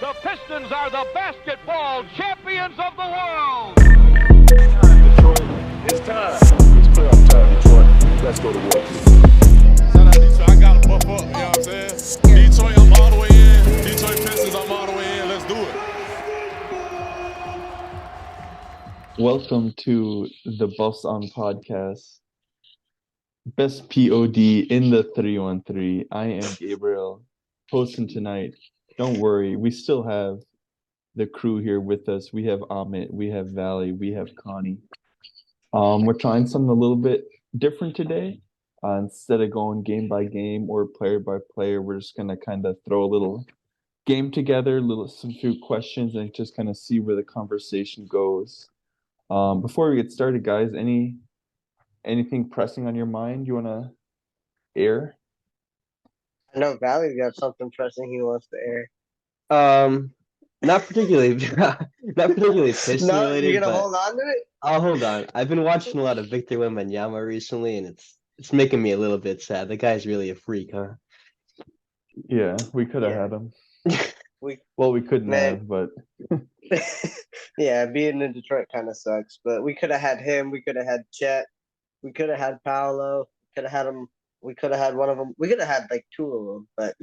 The Pistons are the basketball champions of the world. Detroit, it's time. It's playoff time, Detroit. Let's go to work. Shout out Detroit. I got to buff up, you know what I'm saying? Detroit, I'm all the way in. Detroit Pistons, I'm all the way in. Let's do it. Welcome to the Buffs on podcast. Best POD in the 313. I am Gabriel, hosting tonight. Don't worry, we still have the crew here with us. We have Amit, we have Valley, we have Connie. We're trying something a little bit different today. Instead of going game by game or player by player, we're just gonna kind of throw a little game together, some few questions, and just kind of see where the conversation goes. Before we get started, guys, anything pressing on your mind you want to air? I know Valley's got something pressing he wants to air. Not particularly Piston No, related. you're gonna but hold on to it? I'll hold on. I've been watching a lot of Victor Wembanyama recently, and it's making me a little bit sad. The guy's really a freak, huh? Yeah, we could have had him. We couldn't have, but yeah, being in Detroit kind of sucks. But we could have had him. We could have had Chet. We could have had Paolo. Could have had him. We could have had one of them. We could have had like two of them. But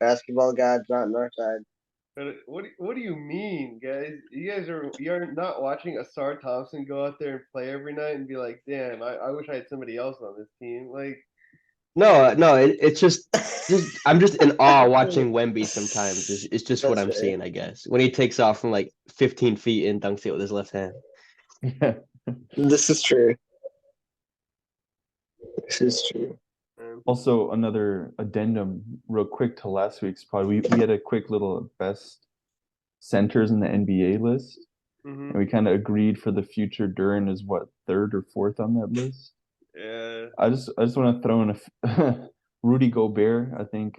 basketball God's not on our side. But what do you mean, guys? You're not watching Asar Thompson go out there and play every night and be like, damn, I wish I had somebody else on this team. Like, No, it's just I'm just in awe watching Wemby sometimes. It's just what I'm seeing, I guess. When he takes off from like 15 feet and dunks it with his left hand. yeah. This is true. This is true. Also, another addendum, real quick to last week's pod. We had a quick little best centers in the NBA list, and we kind of agreed for the future. Duran is what, third or fourth on that list? Yeah. I just want to throw in a Rudy Gobert. I think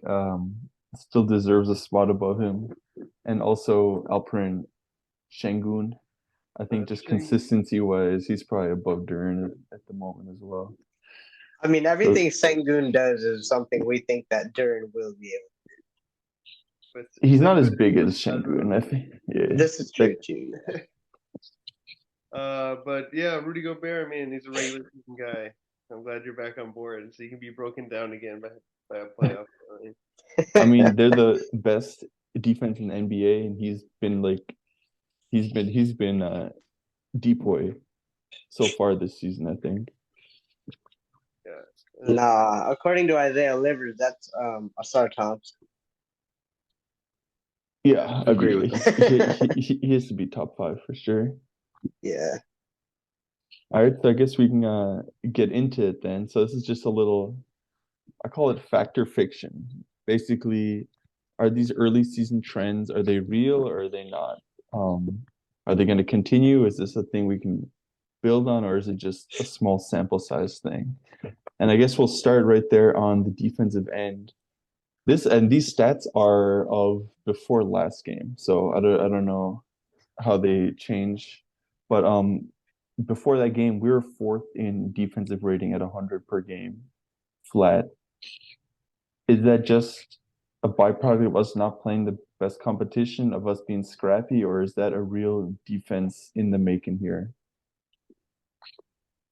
still deserves a spot above him, and also Alperen Şengün. I think just consistency wise, he's probably above Duran at the moment as well. I mean, everything Sengun does is something we think that Duran will be able to do. He's not as big as Şengün, I think. Yeah. This is true too. But yeah, Rudy Gobert, I mean, he's a regular season guy. I'm glad you're back on board, so he can be broken down again by a playoff. I mean, they're the best defense in the NBA, and he's been depoy so far this season, I think. Yeah. Nah, according to Isaiah Livers, that's Asar Thompson. Yeah, I agree with he has to be top 5 for sure. Yeah. All right, so I guess we can get into it then. So this is just a little, I call it fact or fiction. Basically, are these early season trends, are they real or are they not? Are they going to continue? Is this a thing we can build on, or is it just a small sample size thing? And I guess we'll start right there on the defensive end. These stats are of before last game, so I don't know how they change, but before that game, we were 4th in defensive rating at 100 per game, flat. Is that just a byproduct of us not playing the best competition, of us being scrappy, or is that a real defense in the making here?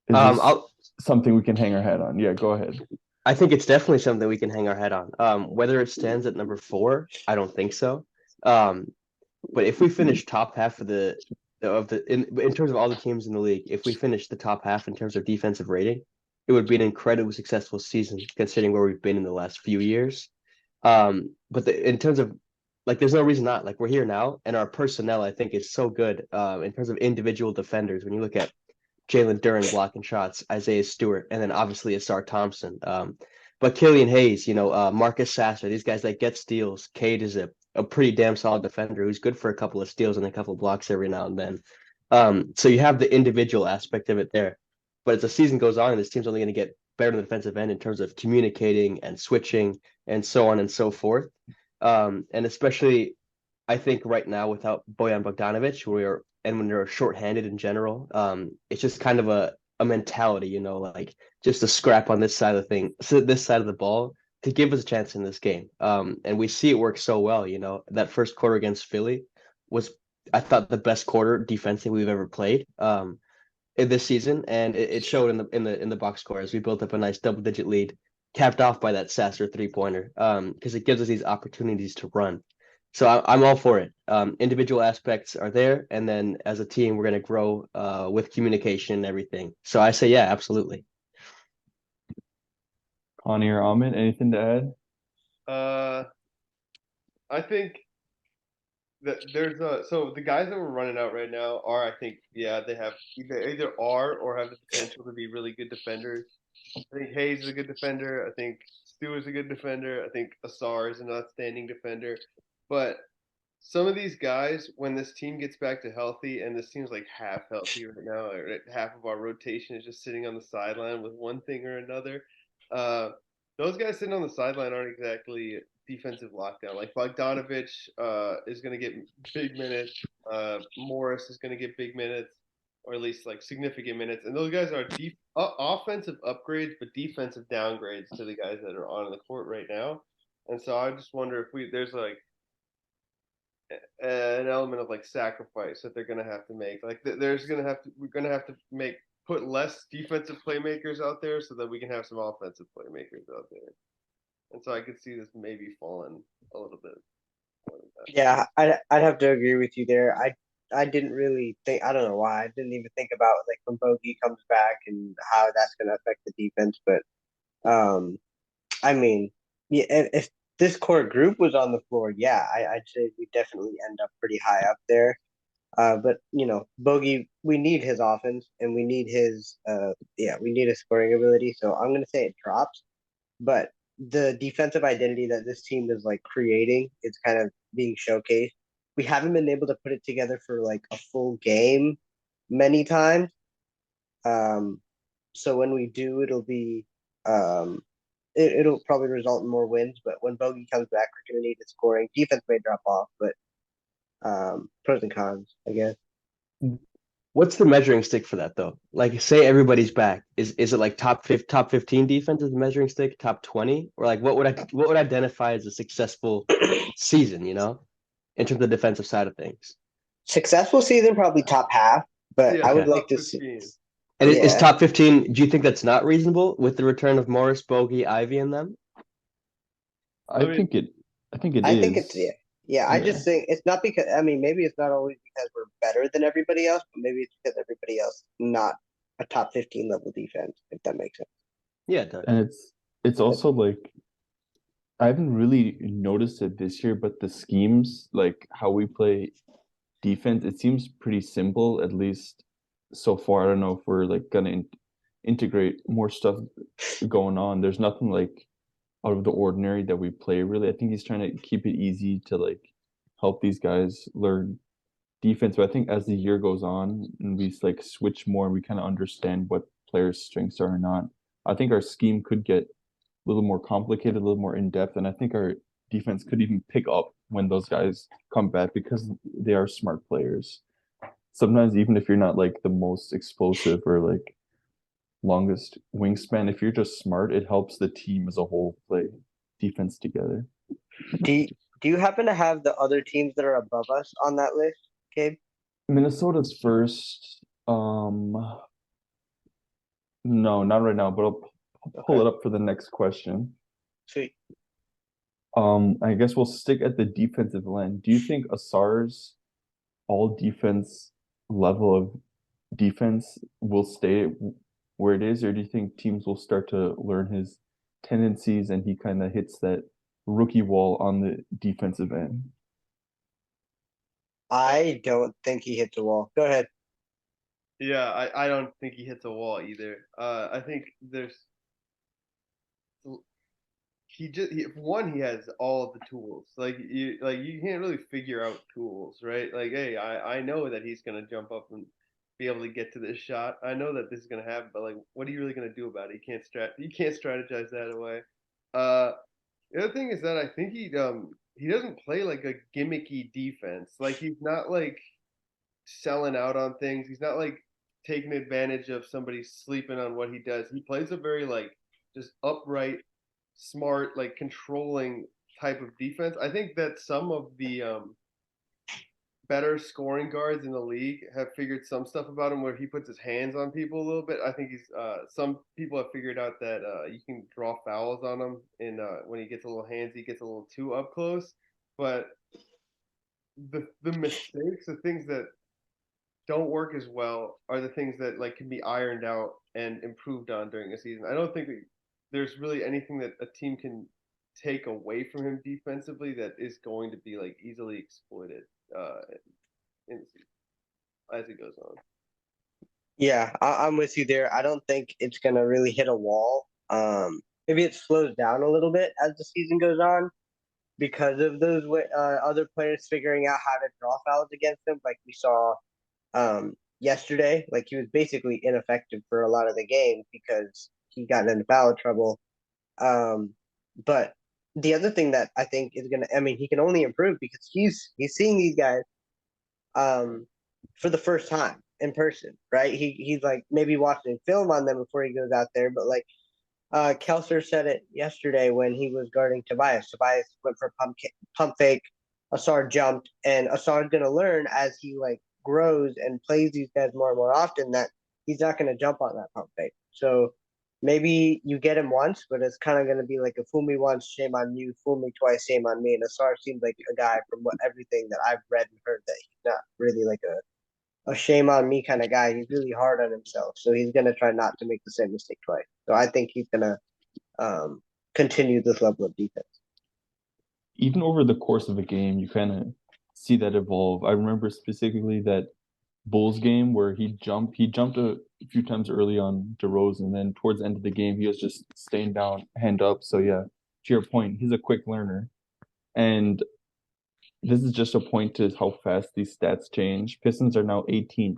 Is this something we can hang our hat on? Yeah, go ahead. I think it's definitely something we can hang our hat on. Whether it stands at number 4, I don't think so. But if we finish top half in terms of all the teams in the league, if we finish the top half in terms of defensive rating, it would be an incredibly successful season considering where we've been in the last few years. But in terms of there's no reason not. We're here now, and our personnel I think is so good in terms of individual defenders. When you look at Jalen Duran blocking shots, Isaiah Stewart, and then obviously Asar Thompson. But Killian Hayes, Marcus Sasser, these guys that get steals. Cade is a pretty damn solid defender who's good for a couple of steals and a couple of blocks every now and then. So you have the individual aspect of it there. But as the season goes on, this team's only going to get better on the defensive end in terms of communicating and switching and so on and so forth. And especially, I think right now without Bojan Bogdanovic, when they're shorthanded in general, it's just kind of a mentality, just a scrap on this side of the ball to give us a chance in this game. And we see it work so well. You know, that first quarter against Philly was, I thought, the best quarter defensively we've ever played in this season, and it showed in the box score as we built up a nice double-digit lead, capped off by that Sasser three-pointer. Because it gives us these opportunities to run. So I'm all for it. Individual aspects are there, and then as a team, we're going to grow with communication and everything. So I say, yeah, absolutely. Connie or Ahmed, anything to add? I think that there's so the guys that we're running out right now are, I think, yeah, they have either are or have the potential to be really good defenders. I think Hayes is a good defender. I think Stu is a good defender. I think Asar is an outstanding defender. But some of these guys, when this team gets back to healthy, and this team's like half healthy right now, or half of our rotation is just sitting on the sideline with one thing or another. Those guys sitting on the sideline aren't exactly defensive lockdown. Like Bogdanovich is going to get big minutes. Morris is going to get big minutes, or at least like significant minutes. And those guys are offensive upgrades, but defensive downgrades to the guys that are on the court right now. And so I just wonder if there's like an element of like sacrifice that they're gonna have to make. Like we're gonna have to put less defensive playmakers out there so that we can have some offensive playmakers out there. And so I could see this maybe falling a little bit. Yeah, I'd have to agree with you there. I didn't really think, I don't know why, I didn't even think about like when Bogey comes back and how that's going to affect the defense. But I mean, yeah, if this core group was on the floor, yeah, I'd say we definitely end up pretty high up there. But you know, Bogey, we need his offense and we need his we need his scoring ability. So I'm gonna say it drops, but the defensive identity that this team is like creating is kind of being showcased. We haven't been able to put it together for like a full game many times. So when we do, it'll probably result in more wins. But when Bogey comes back, we're gonna need his scoring. Defense may drop off, but pros and cons, I guess. What's the measuring stick for that though? Like, say everybody's back. Is it like top 15 defense is the measuring stick, top 20, or like what would identify as a successful season? You know, in terms of the defensive side of things. Successful season, probably top half, but Yeah, I would Okay. like to 15. see. And is Yeah. top 15? Do you think that's not reasonable with the return of Morris, Bogey, Ivy, and them? I think it I think is. it's yeah. I Yeah. just think it's not because I mean maybe it's not always because we're better than everybody else, but maybe it's because everybody else not a top 15 level defense, if that makes sense. Yeah, it does. And it's also like I haven't really noticed it this year, but the schemes, like how we play defense, it seems pretty simple, at least so far. I don't know if we're like gonna integrate more stuff going on. There's nothing like out of the ordinary that we play really. I think he's trying to keep it easy to like help these guys learn defense. But I think as the year goes on and we like switch more and we kind of understand what players' strengths are or not, I think our scheme could get a little more complicated, a little more in depth, and I think our defense could even pick up when those guys come back because they are smart players. Sometimes even if you're not like the most explosive or like longest wingspan, if you're just smart, it helps the team as a whole play defense together. Do you happen to have the other teams that are above us on that list, Gabe? Minnesota's first. No, not right now, but I'll pull it up for the next question. Sweet. I guess we'll stick at the defensive line. Do you think Asar's all defense level of defense will stay where it is, or do you think teams will start to learn his tendencies and he kind of hits that rookie wall on the defensive end? I don't think he hits a wall. Go ahead. Yeah, I don't think he hits a wall either. I think he has all of the tools. Like you can't really figure out tools, right? Like, hey, I know that he's gonna jump up and be able to get to this shot. I know that this is gonna happen, but like, what are you really gonna do about it? You can't strategize that away. The other thing is that I think he doesn't play like a gimmicky defense. Like he's not like selling out on things. He's not like taking advantage of somebody sleeping on what he does. He plays a very like just upright smart, like controlling type of defense. I think that some of the better scoring guards in the league have figured some stuff about him where he puts his hands on people a little bit. I think he's some people have figured out that you can draw fouls on him, and when he gets a little handsy, he gets a little too up close. But the mistakes, the things that don't work as well, are the things that like can be ironed out and improved on during a season. I don't think there's really anything that a team can take away from him defensively that is going to be like easily exploited in the season as it goes on. Yeah, I'm with you there. I don't think it's gonna really hit a wall. Maybe it slows down a little bit as the season goes on because of those other players figuring out how to draw fouls against him, like we saw yesterday. Like he was basically ineffective for a lot of the game because he got into foul trouble. But the other thing that I think is he can only improve because he's seeing these guys for the first time in person, right? He's like maybe watching film on them before he goes out there, but like Kelser said it yesterday when he was guarding Tobias. Tobias went for pump fake. Asar jumped, and Asar's gonna learn as he like grows and plays these guys more and more often that he's not gonna jump on that pump fake. So maybe you get him once, but it's kind of gonna be like a fool me once, shame on you. Fool me twice, shame on me. And Asar seems like a guy from everything that I've read and heard that he's not really like a shame on me kind of guy. He's really hard on himself, so he's gonna try not to make the same mistake twice. So I think he's gonna continue this level of defense. Even over the course of a game, you kind of see that evolve. I remember specifically that Bulls game where he jumped a few times early on DeRozan, and then towards the end of the game, he was just staying down, hand up. So yeah, to your point, he's a quick learner. And this is just a point to how fast these stats change. Pistons are now 18th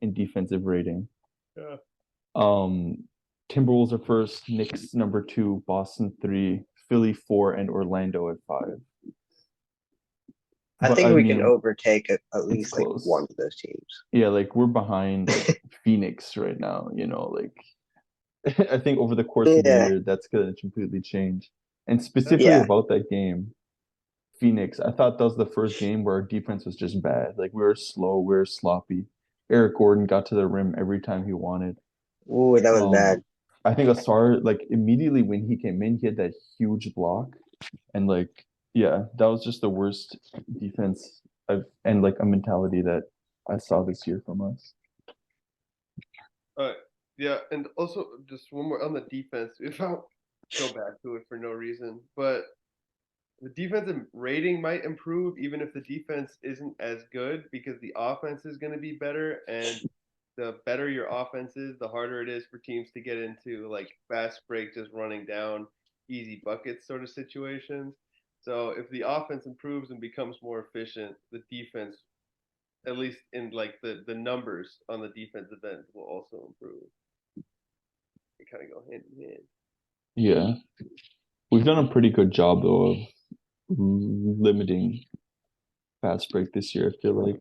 in defensive rating. Yeah. Timberwolves are first, Knicks number 2, Boston 3, Philly 4, and Orlando at 5. I think we can overtake at least like close. one of those teams. Yeah, like we're behind Phoenix right now, like I think over the course of the year that's gonna completely change. And specifically about that game, Phoenix, I thought that was the first game where our defense was just bad. Like we were slow, we were sloppy. Eric Gordon got to the rim every time he wanted. Ooh, that was bad. I think Asar, like immediately when he came in, he had that huge block, and like yeah, that was just the worst defense and like a mentality that I saw this year from us. Yeah, and also just one more on the defense. If I'll go back to it for no reason, but the defensive rating might improve even if the defense isn't as good because the offense is going to be better, and the better your offense is, the harder it is for teams to get into like fast break, just running down easy buckets sort of situations. So if the offense improves and becomes more efficient, the defense, at least in like the numbers on the defensive end, will also improve. They kind of go hand in hand. Yeah. We've done a pretty good job though of limiting fast break this year, I feel like.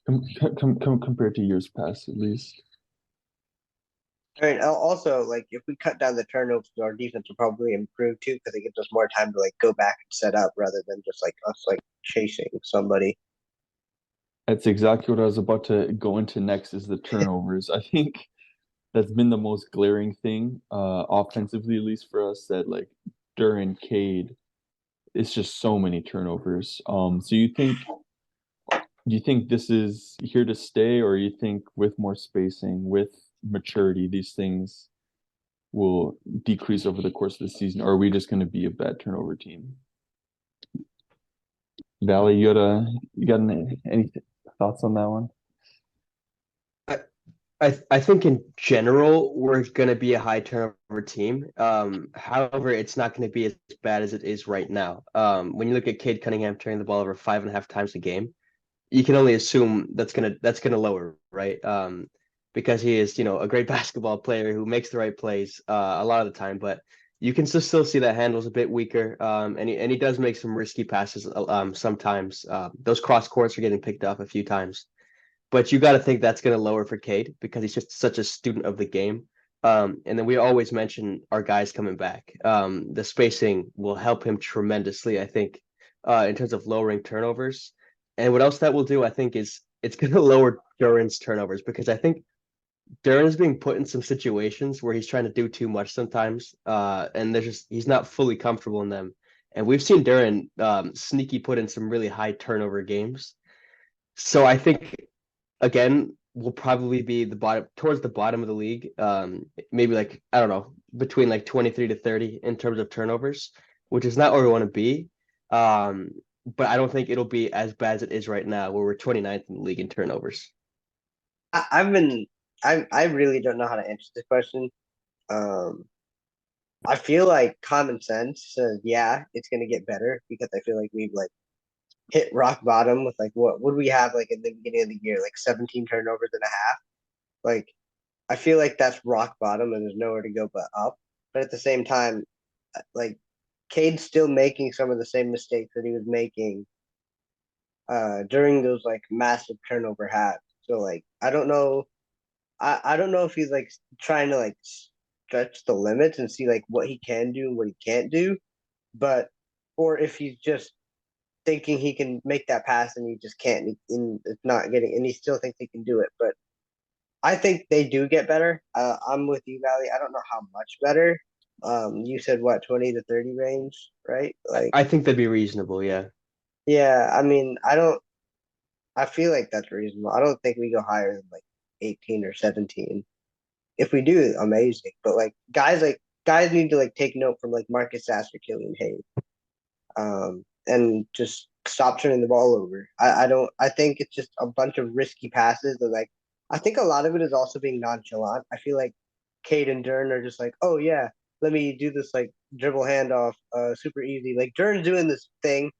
Compared to years past, at least. I mean, also, like, if we cut down the turnovers, our defense will probably improve too because it gives us more time to like go back and set up rather than just like us like chasing somebody. That's exactly what I was about to go into next is the turnovers. I think that's been the most glaring thing, offensively, at least for us, that like during Cade, it's just so many turnovers. So do you think this is here to stay, or you think with more spacing, with maturity, these things will decrease over the course of the season, or are we just going to be a bad turnover team? Valley, you got any thoughts on that one? I think in general we're going to be a high turnover team. However, it's not going to be as bad as it is right now. When you look at Cade Cunningham turning the ball over 5.5 times a game, you can only assume that's gonna lower, right? Because he is, a great basketball player who makes the right plays a lot of the time, but you can still see that handle's a bit weaker. And he does make some risky passes sometimes. Those cross courts are getting picked up a few times. But you got to think that's going to lower for Cade because he's just such a student of the game. And then we always mention our guys coming back. The spacing will help him tremendously, I think, in terms of lowering turnovers. And what else that will do, I think, is it's going to lower Duran's turnovers because I think Duran's being put in some situations where he's trying to do too much sometimes, and he's not fully comfortable in them. And we've seen Duran sneaky put in some really high turnover games. So I think again we'll probably be towards the bottom of the league. Maybe like I don't know between like 23 to 30 in terms of turnovers, which is not where we want to be. But I don't think it'll be as bad as it is right now, where we're 29th in the league in turnovers. I really don't know how to answer this question. I feel like common sense says, yeah, it's gonna get better because I feel like we've like hit rock bottom with like what would we have like in the beginning of the year, like 17 turnovers and a half. Like I feel like that's rock bottom and there's nowhere to go but up. But at the same time, like Cade's still making some of the same mistakes that he was making during those like massive turnover halves. So like I don't know. I don't know if he's like trying to like stretch the limits and see like what he can do and what he can't do, but or if he's just thinking he can make that pass and he just can't and it's not getting and he still thinks he can do it. But I think they do get better. I'm with you, Valley. I don't know how much better. You said what 20 to 30 range, right? Like I think that'd be reasonable, yeah. yeah, I mean, I feel like that's reasonable. I don't think we go higher than like 18 or 17. If we do, amazing. But like guys need to like take note from like Marcus Sasser, Killian Hayes, and just stop turning the ball over. I don't. I think it's just a bunch of risky passes. That like I think a lot of it is also being nonchalant. I feel like Cade and Dern are just like, oh yeah, let me do this like dribble handoff, super easy. Like Dern's doing this thing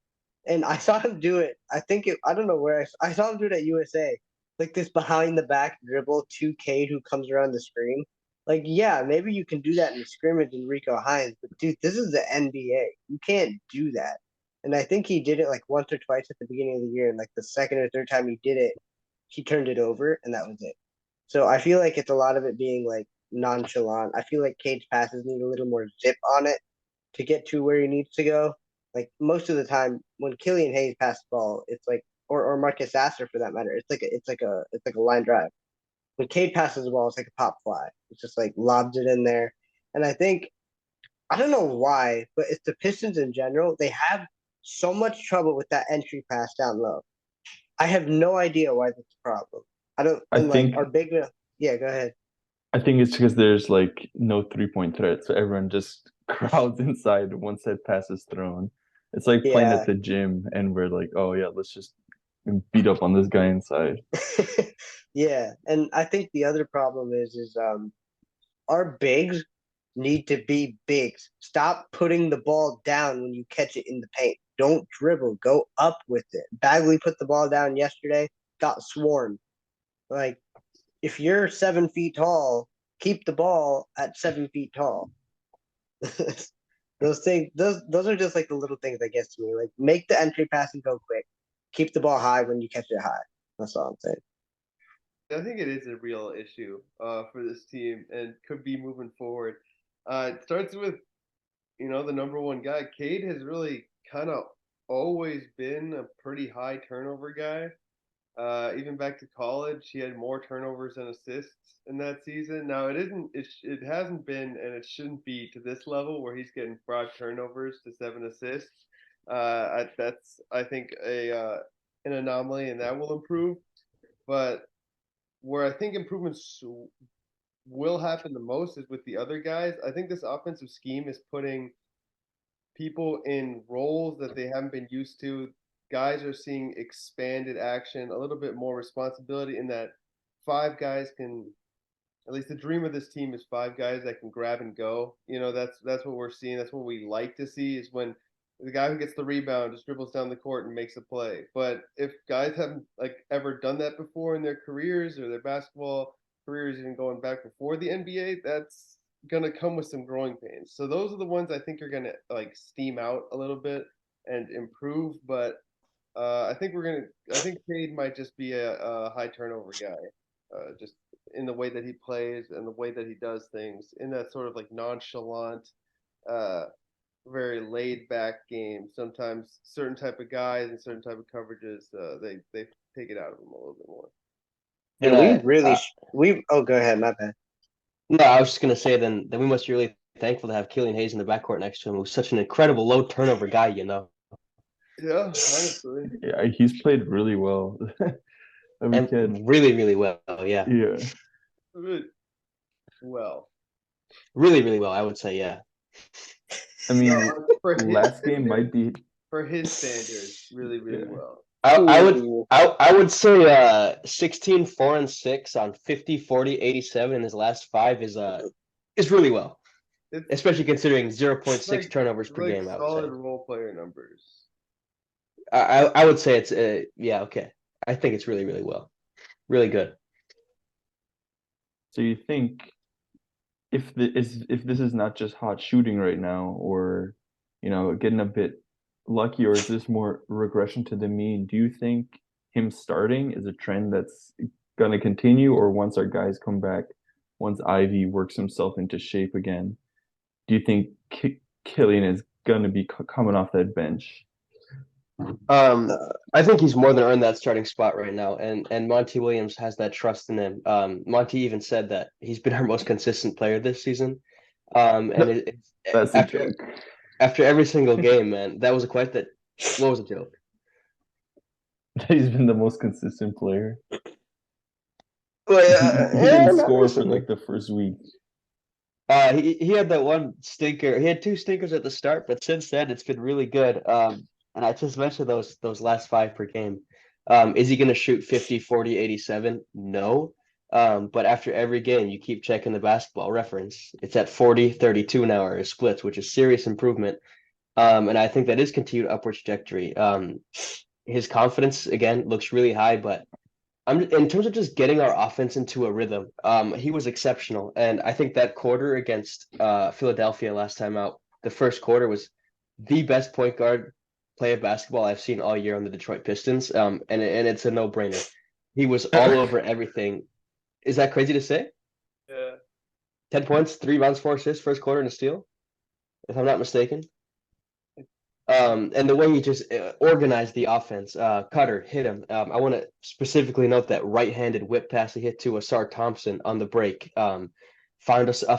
and I saw him do it. I don't know where I saw him do it at USA. Like this behind the back dribble to Cade who comes around the screen. Like, yeah, maybe you can do that in the scrimmage in Rico Hines, but dude, this is the NBA. You can't do that. And I think he did it like once or twice at the beginning of the year, and like the second or third time he did it, he turned it over, and that was it. So I feel like it's a lot of it being like nonchalant. I feel like Cade's passes need a little more zip on it to get to where he needs to go. Like most of the time, when Killian Hayes passes the ball, it's like, or Marcus Sasser for that matter, it's like a line drive. When Cade passes the ball, it's like a pop fly. It's just like lobs it in there, and I think I don't know why, but it's the Pistons in general. They have so much trouble with that entry pass down low. I have no idea why that's a problem. I don't, I and like think our big, yeah, go ahead. I think it's because there's like no 3-point threat, so everyone just crowds inside once that pass is thrown. It's like playing at Yeah. the gym, and we're like, oh yeah, let's just beat up on this guy inside. Yeah, and I think the other problem is our bigs need to be bigs. Stop putting the ball down when you catch it in the paint. Don't dribble. Go up with it. Bagley put the ball down yesterday, got swarmed. Like, if you're 7 feet tall, keep the ball at 7 feet tall. those are just like the little things that gets to me. Like, make the entry pass and go quick. Keep the ball high when you catch it high. That's all I'm saying. I think it is a real issue for this team and could be moving forward. It starts with the number one guy. Cade has really kind of always been a pretty high turnover guy. Even back to college, he had more turnovers than assists in that season. Now it isn't, it hasn't been, and it shouldn't be to this level where he's getting 5 turnovers to 7 assists. That's I think a an anomaly, and that will improve. But where I think improvements will happen the most is with the other guys. I think this offensive scheme is putting people in roles that they haven't been used to. Guys are seeing expanded action, a little bit more responsibility in that 5 guys can, at least the dream of this team is 5 guys that can grab and go. That's what we're seeing. That's what we like to see is when the guy who gets the rebound just dribbles down the court and makes a play. But if guys haven't like ever done that before in their careers or their basketball careers, even going back before the NBA, that's gonna come with some growing pains. So those are the ones I think are gonna like steam out a little bit and improve. But I think Cade might just be a high turnover guy, just in the way that he plays and the way that he does things in that sort of like nonchalant, very laid back game. Sometimes certain type of guys and certain type of coverages, they take it out of him a little bit more. And And we oh go ahead, my bad. no, I was just gonna say then we must be really thankful to have Killian Hayes in the backcourt next to him, who's such an incredible low turnover guy, you know. Yeah, honestly. Yeah, he's played really well. And really, really well, yeah. Yeah. Well, Really, really well, I would say, yeah. I mean, for his last game might be for his standards, really, really well. I would say 16, 4, and 6 on 50, 40, 87 in his last 5 is really well. Especially considering 0.6 like, turnovers per like game, I would solid say. role player numbers. I would say it's yeah, okay. I think it's really, really well. Really good. So you think if this is not just hot shooting right now, or getting a bit lucky, or is this more regression to the mean? Do you think him starting is a trend that's gonna continue, or once our guys come back, once Ivy works himself into shape again, do you think Killian is gonna be coming off that bench? I think he's more than earned that starting spot right now, and Monty Williams has that trust in him. Monty even said that he's been our most consistent player this season. And That's a joke. After every single game, man, that was a quite that. What was a joke? He's been the most consistent player. Well, He didn't score for like the first week. He had that one stinker. He had 2 stinkers at the start, but since then it's been really good. And I just mentioned those last 5 per game. Is he going to shoot 50, 40, 87? No. But after every game, you keep checking the basketball reference. It's at 40, 32 now, or splits, which is serious improvement. And I think that is continued upward trajectory. His confidence, again, looks really high, but in terms of just getting our offense into a rhythm, he was exceptional. And I think that quarter against Philadelphia last time out, the first quarter was the best point guard play of basketball I've seen all year on the Detroit Pistons. And it's a no-brainer. He was all over everything. Is that crazy to say? Yeah. 10 points, 3 rebounds, 4 assists, first quarter, and a steal, if I'm not mistaken. And the way he just organized the offense, Cutter hit him. I want to specifically note that right-handed whip pass he hit to Asar Thompson on the break. Found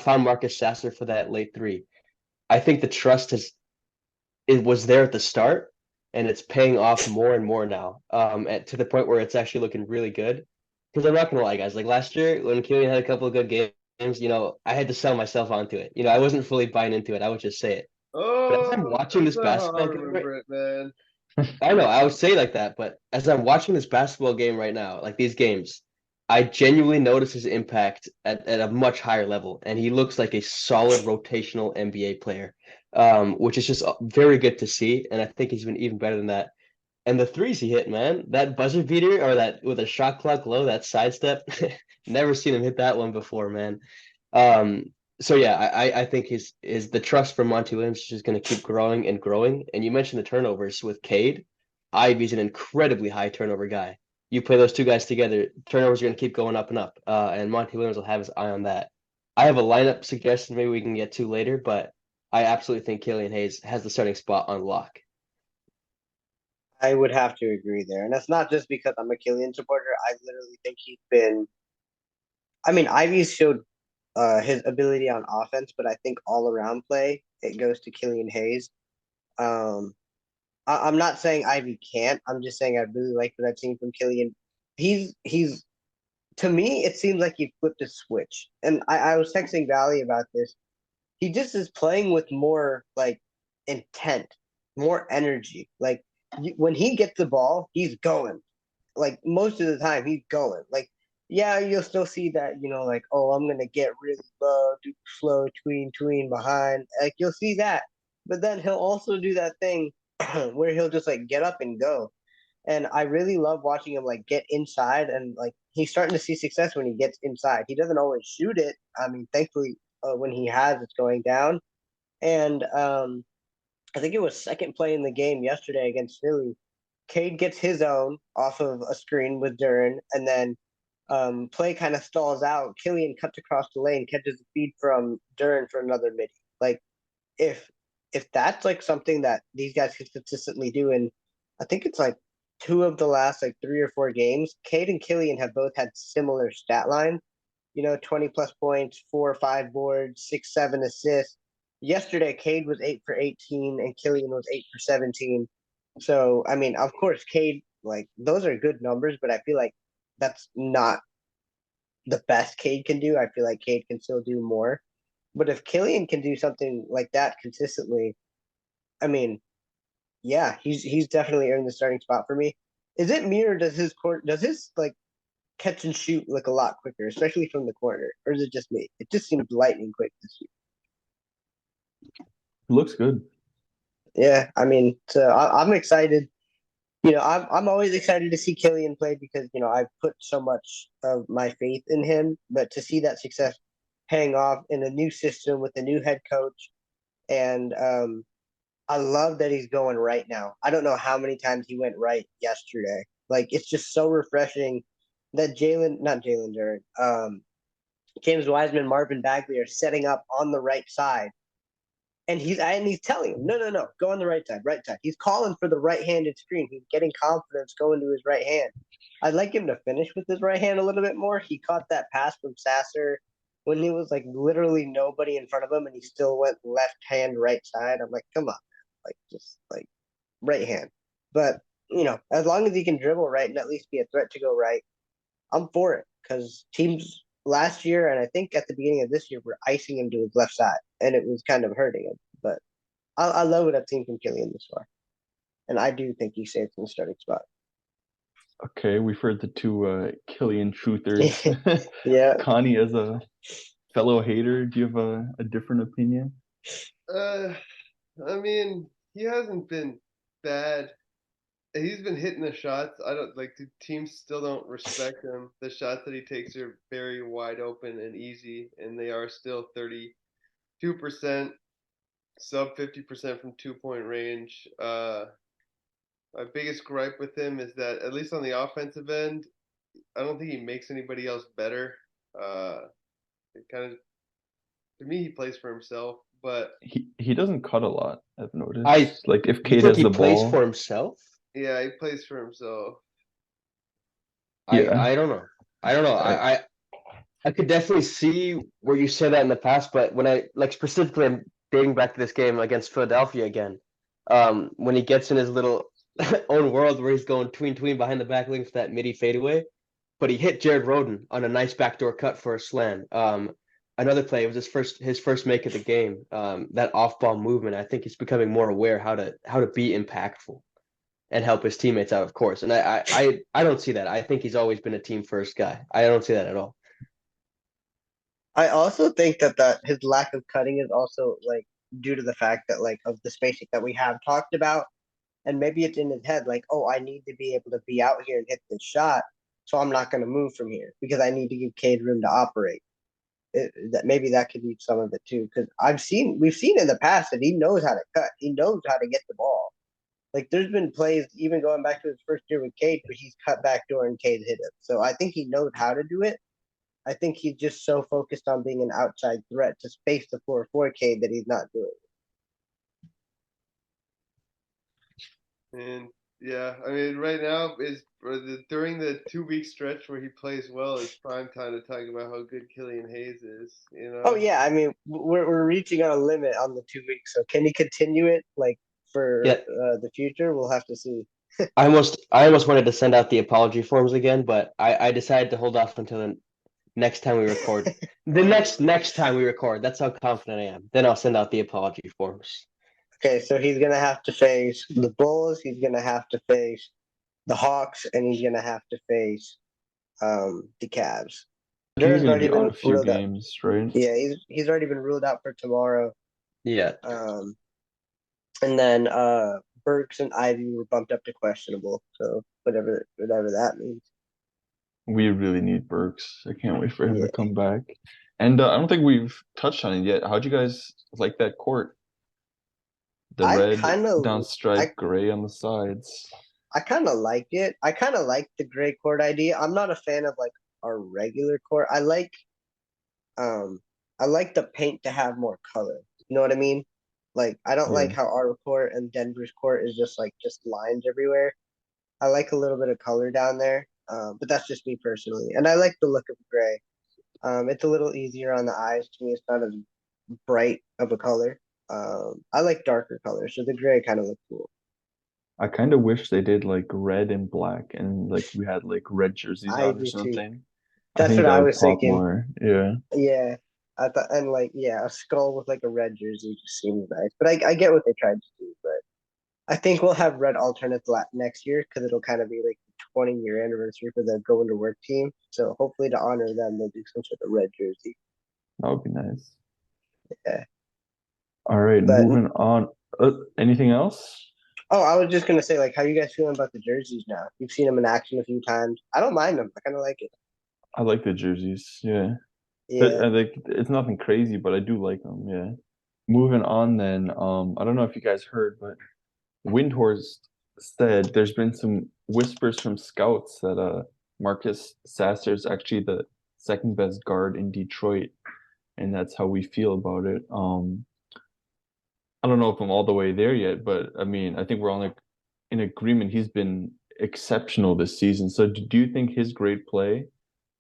Marcus Sasser for that late 3. I think the trust was there at the start, and it's paying off more and more now. To the point where it's actually looking really good. Because I'm not gonna lie, guys. Like last year, when Killian had a couple of good games, I had to sell myself onto it. I wasn't fully buying into it. I would just say it. But as I'm watching this basketball game, man. I know I would say like that, but as I'm watching this basketball game right now, like these games, I genuinely notice his impact at a much higher level, and he looks like a solid rotational NBA player, which is just very good to see. And I think he's been even better than that. And the threes he hit, man, that buzzer beater or that with a shot clock low, that sidestep, never seen him hit that one before, man. So yeah, I think the trust from Monty Williams is just going to keep growing and growing. And you mentioned the turnovers with Cade. Ivy's an incredibly high turnover guy. You play those 2 guys together, turnovers are going to keep going up and up. And Monty Williams will have his eye on that. I have a lineup suggestion maybe we can get to later, but I absolutely think Killian Hayes has the starting spot on lock. I would have to agree there. And that's not just because I'm a Killian supporter. I literally think he's been I mean, Ivy's showed his ability on offense, but I think all around play, it goes to Killian Hayes. I'm not saying Ivy can't. I'm just saying I really like what I've seen from Killian. He's to me, it seems like he flipped a switch. And I was texting Valley about this. He just is playing with more like intent, more energy. Like when he gets the ball, he's going. Like most of the time, he's going. Like yeah, you'll still see that, like, oh, I'm gonna get really low, do slow, tween behind. Like you'll see that, but then he'll also do that thing where he'll just like get up and go. And I really love watching him like get inside, and like he's starting to see success when he gets inside. He doesn't always shoot it. I mean, thankfully, when he has, it's going down. And I think it was second play in the game yesterday against Philly. Cade gets his own off of a screen with Duran, and then play kind of stalls out. Killian cuts across the lane, catches a feed from Duran for another midi. Like if that's like something that these guys can consistently do, and I think it's like 2 of the last like 3 or 4 games, Cade and Killian have both had similar stat line. 20 plus points, 4 or 5 boards, 6, 7 assists. Yesterday, Cade was 8 for 18 and Killian was 8 for 17. So, I mean, of course, Cade, like, those are good numbers, but I feel like that's not the best Cade can do. I feel like Cade can still do more. But if Killian can do something like that consistently, I mean, yeah, he's definitely earned the starting spot for me. Is it me or does his like catch and shoot look a lot quicker, especially from the corner, or is it just me? It just seems lightning quick this year. Looks good. Yeah, I mean, so I'm excited. I'm always excited to see Killian play because I've put so much of my faith in him. But to see that success paying off in a new system with a new head coach, and I love that he's going right now. I don't know how many times he went right yesterday. Like it's just so refreshing that not Jalen Duren, James Wiseman, Marvin Bagley are setting up on the right side. And he's telling him, no, go on the right side, right side. He's calling for the right-handed screen. He's getting confidence going to his right hand. I'd like him to finish with his right hand a little bit more. He caught that pass from Sasser when he was like literally nobody in front of him, and he still went left hand, right side. I'm like, come on, man. Like just like right hand. But as long as he can dribble right and at least be a threat to go right, I'm for it. Because teams last year and I think at the beginning of this year were icing him to his left side, and it was kind of hurting him. But I love what I've seen from Killian this far, and I do think he's safe in the starting spot. Okay, we've heard the two Killian truthers. Yeah. Connie, as a fellow hater, do you have a different opinion? I mean, he hasn't been bad. He's been hitting the shots. I don't like the teams still don't respect him. The shots that he takes are very wide open and easy, and they are still 32%, sub 50% from 2-point range. My biggest gripe with him is that at least on the offensive end, I don't think he makes anybody else better. It kind of to me he plays for himself, but he doesn't cut a lot, I've noticed. Like if you Cade think has he the plays ball, for himself? yeah, he plays for himself. Yeah. I don't know. I don't know. I could definitely see where you said that in the past, but when I like specifically, I'm dating back to this game against Philadelphia again. When he gets in his little own world where he's going tween behind the back link for that midi fadeaway, but he hit Jared Rhoden on a nice backdoor cut for a slam. Another play, it was his first make of the game. That off ball movement, I think he's becoming more aware how to be impactful and help his teammates out, of course. And I don't see that. I think he's always been a team first guy. I don't see that at all. I also think that his lack of cutting is also like due to the fact that like of the spacing that we have talked about, and maybe it's in his head like, oh, I need to be able to be out here and hit this shot, so I'm not going to move from here because I need to give Cade room to operate. That maybe that could be some of it too, because we've seen in the past that he knows how to cut, he knows how to get the ball. Like there's been plays even going back to his first year with Cade where he's cut back door and Cade hit him. So I think he knows how to do it. I think he's just so focused on being an outside threat to space the floor for Cade that he's not doing it. And yeah, I mean, right now is during the 2 week stretch where he plays well is prime time to talk about how good Killian Hayes is. Oh yeah, I mean we're reaching our limit on the 2 weeks. So can he continue it like for the future? We'll have to see. I almost wanted to send out the apology forms again, but I decided to hold off until the next time we record. The next time we record. That's how confident I am. Then I'll send out the apology forms. Okay, so he's gonna have to face the Bulls. He's gonna have to face the Hawks, and he's gonna have to face the Cavs. He's gonna be on a few games, right? Yeah, he's already been ruled out for tomorrow. Yeah. And then Burks and Ivy were bumped up to questionable. So whatever that means. We really need Burks. I can't wait for him to come back. And I don't think we've touched on it yet. How'd you guys like that court? The red down stripe, gray on the sides. I kind of liked it. I kind of liked the gray court idea. I'm not a fan of like our regular court. Um I like the paint to have more color. You know what I mean? Like I don't like Yeah. how our court and Denver's court is just lines everywhere. I like a little bit of color down there. But that's just me personally. And I like the look of gray. It's a little easier on the eyes to me. It's not as bright of a color. I like darker colors, so the gray kind of looks cool. I kind of wish they did like red and black and like we had like red jerseys I on or do too. something. I That's think what that I would was pop thinking. more. Yeah. Yeah, I thought, and like, yeah, a skull with like a red jersey just seems nice. But I get what they tried to do. But I think we'll have red alternates next year because it'll kind of be like the 20-year anniversary for the going to work team. So hopefully to honor them, they'll do some sort of red jersey. That would be nice. Yeah. All right, But moving on. Anything else? oh, I was just gonna say, like, how you guys feeling about the jerseys now? You've seen them in action a few times. I don't mind them. I kind of like it. I like the jerseys. Yeah. Yeah. I think it's nothing crazy, but I do like them. Yeah. Moving on then. I don't know if you guys heard, but Windhorst said there's been some whispers from scouts that Marcus Sasser is actually the second best guard in Detroit, and that's how we feel about it. I don't know if I'm all the way there yet, but I mean, I think we're all like in agreement. He's been exceptional this season. So do you think his great play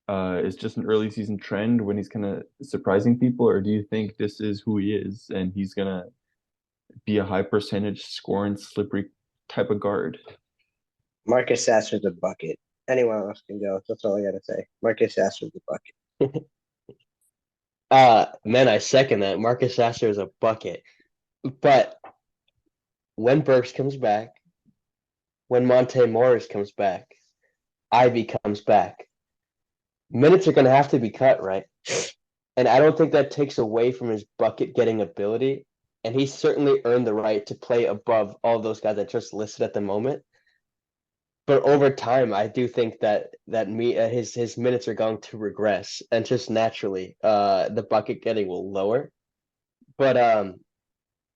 is just an early season trend when he's kind of surprising people, or do you think this is who he is and he's gonna be a high percentage scoring, slippery type of guard? Marcus Sasser's a bucket. Anyone else can go. That's all I gotta say. Marcus Sasser's a bucket. Man, I second that. Marcus Sasser is a bucket. But when Burks comes back, when Monte Morris comes back, Ivy comes back, minutes are going to have to be cut, right? And I don't think that takes away from his bucket getting ability. And he's certainly earned the right to play above all those guys that just listed at the moment. But over time, I do think that his minutes are going to regress, and just naturally, the bucket getting will lower. But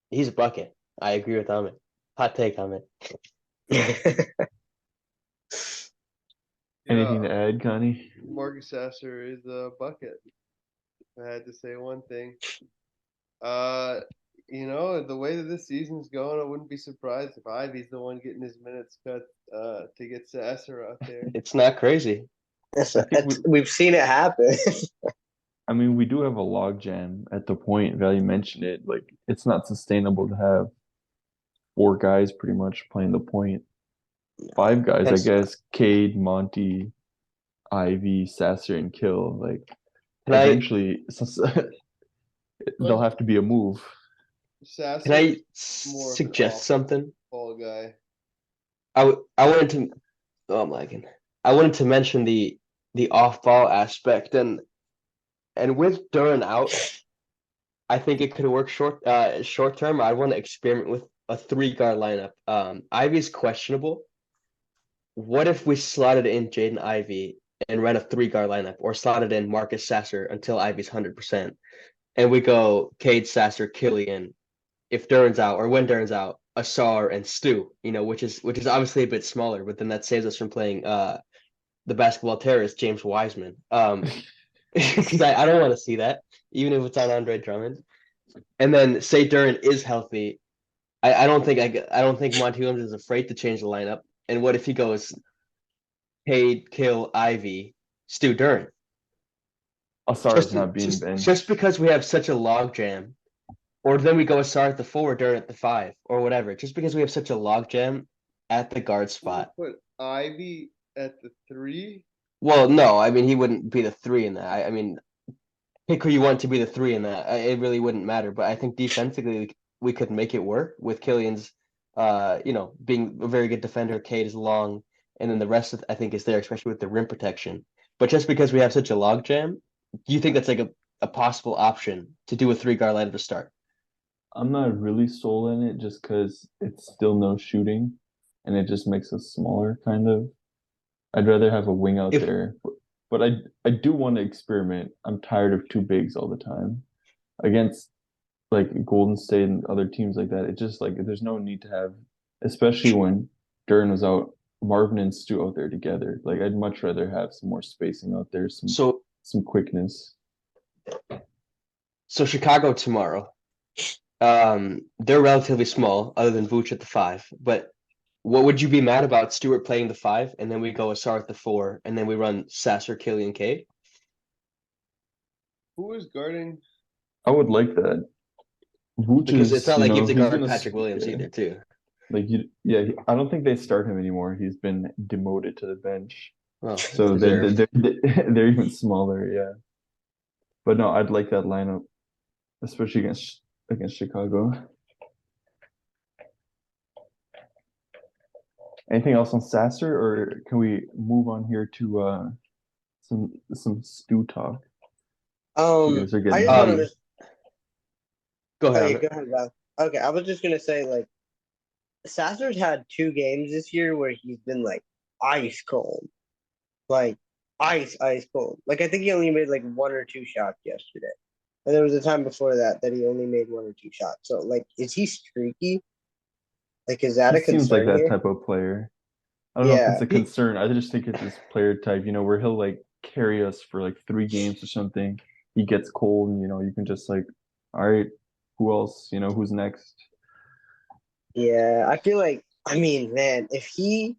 he's a bucket. I agree with Amit. Hot take, Amit. Anything to Yeah, add, Connie? Marcus Sasser is a bucket. If I had to say one thing. Uh, the way that this season's going, I wouldn't be surprised if Ivy's the one getting his minutes cut to get Sasser out there. It's not crazy. I think We've seen it happen. I mean, we do have a log jam at the point. Valley mentioned it. Like, it's not sustainable to have four guys pretty much playing the point. Five guys, I That's guess. Cade, Monty, Ivy, Sasser, and Kill. Like, Can I eventually, there'll have to be a move. Sasser can I more of an suggest something? ball guy. I wanted to I'm lagging. I wanted to mention the off ball aspect, and with Duran out, I think it could work short term. I want to experiment with a 3 guard lineup. Ivy's questionable. What if we slotted in Jaden Ivy and ran a 3 guard lineup, or slotted in Marcus Sasser until Ivy's 100%, and we go Cade, Sasser, Killian. If Duran's out, or when Duran's out, Asar and Stu. Which is obviously a bit smaller, but then that saves us from playing the basketball terrorist James Wiseman. Because I don't want to see that, even if it's on Andre Drummond. And then say Duran is healthy. I don't think Monty Williams is afraid to change the lineup. And what if he goes Cade, Kill, Ivy, Stu, Duran? Asar's not being benched. Just because we have such a log jam, or then we go Asar at the 4, Duran at the 5, or whatever. Just because we have such a log jam at the guard spot. Put Ivy at the 3. Well, no, I mean he wouldn't be the 3 in that. I mean, pick who you want to be the 3 in that. It really wouldn't matter. But I think defensively we could make it work with Killian's, being a very good defender. Cade is long, and then the rest I think is there, especially with the rim protection. But just because we have such a log jam, do you think that's like a possible option to do a 3 guard lineup to start? I'm not really sold in it just because it's still no shooting and it just makes us smaller, kind of. I'd rather have a wing out there. But I do want to experiment. I'm tired of two bigs all the time. Against like Golden State and other teams like that, it's just like there's no need to have, especially when Duran was out Marvin and Stu out there together. Like I'd much rather have some more spacing out there, So some quickness. so Chicago tomorrow. They're relatively small, other than Vooch at the 5. But what would you be mad about Stewart playing the 5, and then we go Asar at the 4, and then we run Sasser, Killian, Cade? Who is guarding? I would like that. Vooch Because it's is, not you like you know, have to he's guard gonna Patrick Williams yeah. either, too. Like I don't think they start him anymore. He's been demoted to the bench. Well, So deserved. they're even smaller, yeah. But no, I'd like that lineup, especially against Chicago. Anything else on Sasser, or can we move on here to some stew talk? You guys are I getting just wanted heavy. to. Go ahead. Okay, Amit. go ahead, Val. Okay, I was just gonna say like Sasser's had 2 games this year where he's been like ice cold, like ice cold. Like I think he only made like 1 or 2 shots yesterday, and there was a time before that he only made 1 or 2 shots. So like, is he streaky? Like, is that He a seems like concern that here? type of player. I don't know if it's Yeah, a concern. I just think it's this player type, where he'll like carry us for like 3 games or something. He gets cold, and you can just like, all right, who else? Who's next? yeah. I feel like, I mean, man, if he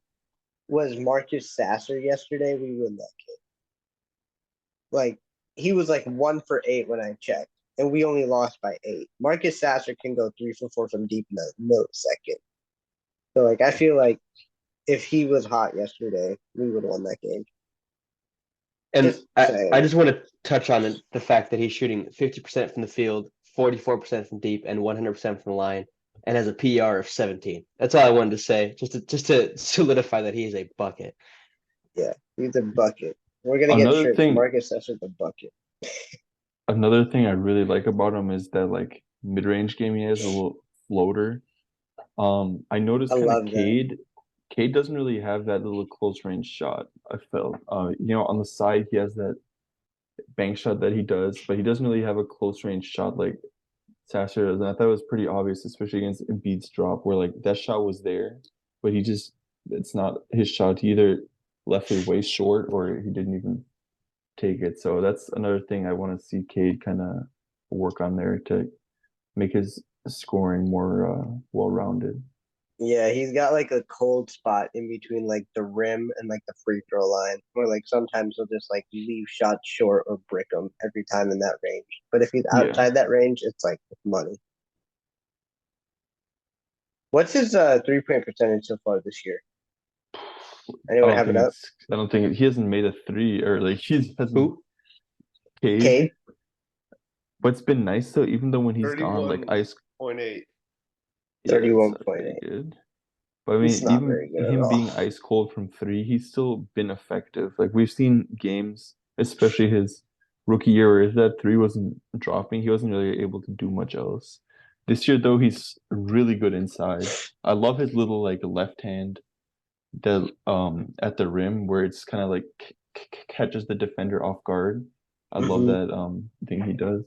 was Marcus Sasser yesterday, we win that game. Like, he was like 1 for 8 when I checked, and we only lost by 8. Marcus Sasser can go 3 for 4 from deep in a millisecond. So, like, I feel like if he was hot yesterday, we would have won that game. And Just I saying. just want to touch on the fact that he's shooting 50% from the field, 44% from deep, and 100% from the line, and has a PR of 17. That's all I wanted to say, just to solidify that he is a bucket. Yeah, he's a bucket. We're gonna get Another shirts. thing, Marcus Sasser the bucket. another thing I really like about him is that like mid-range game he has a little floater. I I noticed kind of love that. Cade doesn't really have that little close range shot. I felt, on the side he has that bank shot that he does, but he doesn't really have a close range shot like Sasser does. And I thought it was pretty obvious, especially against Embiid's drop, where like that shot was there, but it's not his shot. He either left it way short or he didn't even take it. So that's another thing I want to see Cade kind of work on there to make his scoring more well-rounded. Yeah, he's got like a cold spot in between like the rim and like the free throw line, where like sometimes he'll just like leave shots short or brick them every time in that range. But if he's Yeah. outside that range, it's like money. What's his 3-point percentage so far this year? Anyone have it up? I don't think he hasn't made a three or like he hasn't Who? Cade. Cade? What's been nice though, even though when he's gone, like ice 31.8. Yeah, it's not 31.8. very good. But I It's mean, not even very good at him all. being ice cold from three, he's still been effective. Like we've seen games, especially his rookie year, where if that three wasn't dropping, he wasn't really able to do much else. This year, though, he's really good inside. I love his little like left hand that at the rim where it's kind of like catches the defender off guard. I love Mhm. that thing he does.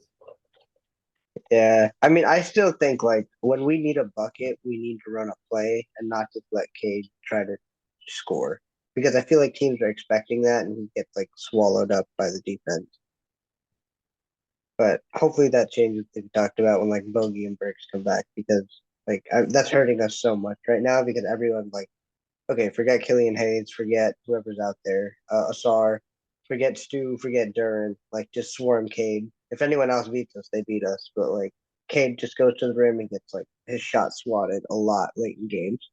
Yeah, I mean, I still think like when we need a bucket, we need to run a play and not just let Cade try to score, because I feel like teams are expecting that and he gets like swallowed up by the defense. But hopefully that changes to be talked about when like Bogey and Burks come back, because like that's hurting us so much right now, because everyone's like, okay, forget Killian Hayes, forget whoever's out there, Asar, forget Stu, forget Duran, like just swarm Cade. If anyone else beats us, they beat us. But like Cade just goes to the rim and gets like his shot swatted a lot late in games.